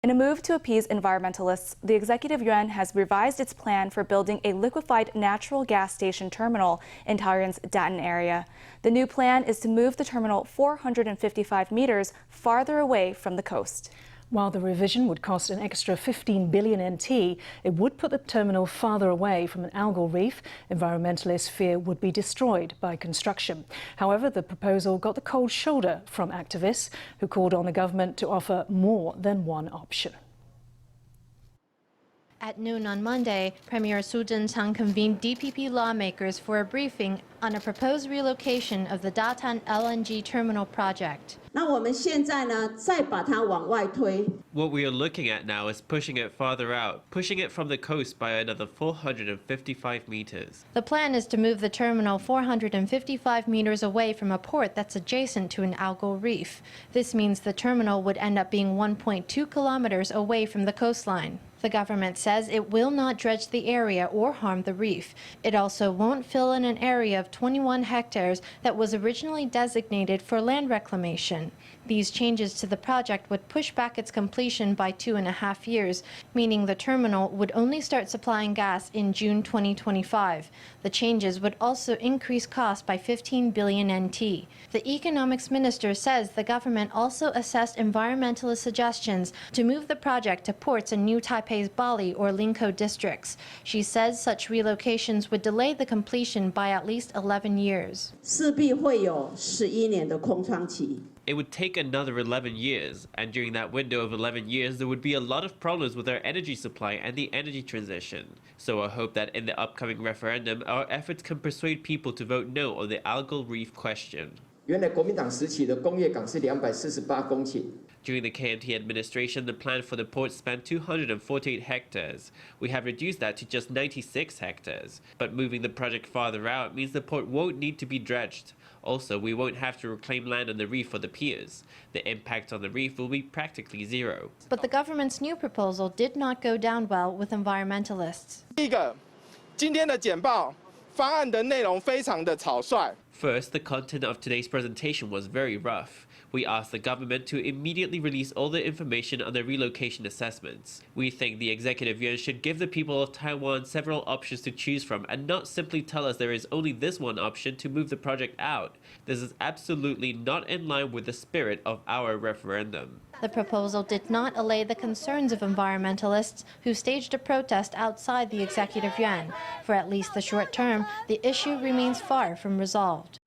In a move to appease environmentalists, the Executive Yuan has revised its plan for building a liquefied natural gas station terminal in Taoyuan's Datan area. The new plan is to move the terminal 455 meters farther away from the coast. While the revision would cost an extra 15 billion NT, it would put the terminal farther away from an algal reef environmentalists fear would be destroyed by construction. However, the proposal got the cold shoulder from activists who called on the government to offer more than one option. At noon on Monday, Premier Su Tseng-chang convened DPP lawmakers for a briefing on a proposed relocation of the Datan LNG terminal project. What we are looking at now is pushing it farther out, pushing it from the coast by another 455 meters. The plan is to move the terminal 455 meters away from a port that's adjacent to an algal reef. This means the terminal would end up being 1.2 kilometers away from the coastline. The government says it will not dredge the area or harm the reef. It also won't fill in an area of 21 hectares that was originally designated for land reclamation. These changes to the project would push back its completion by 2.5 years, meaning the terminal would only start supplying gas in June 2025. The changes would also increase costs by 15 billion NT. The economics minister says the government also assessed environmentalist suggestions to move the project to ports in New Taipei Bali or Linkou districts. She says such relocations would delay the completion by at least 11 years. It would take another 11 years, and during that window of 11 years, there would be a lot of problems with our energy supply and the energy transition. So I hope that in the upcoming referendum, our efforts can persuade people to vote no on the algal reef question. During the KMT administration, the plan for the port spanned 248 hectares. We have reduced that to just 96 hectares. But moving the project farther out means the port won't need to be dredged. Also, we won't have to reclaim land on the reef for the piers. The impact on the reef will be practically zero. But the government's new proposal did not go down well with environmentalists. First, the content of today's presentation was very rough. We asked the government to immediately release all the information on the relocation assessments. We think the Executive Yuan should give the people of Taiwan several options to choose from and not simply tell us there is only this one option to move the project out. This is absolutely not in line with the spirit of our referendum. The proposal did not allay the concerns of environmentalists who staged a protest outside the Executive Yuan. For at least the short term, the issue remains far from resolved.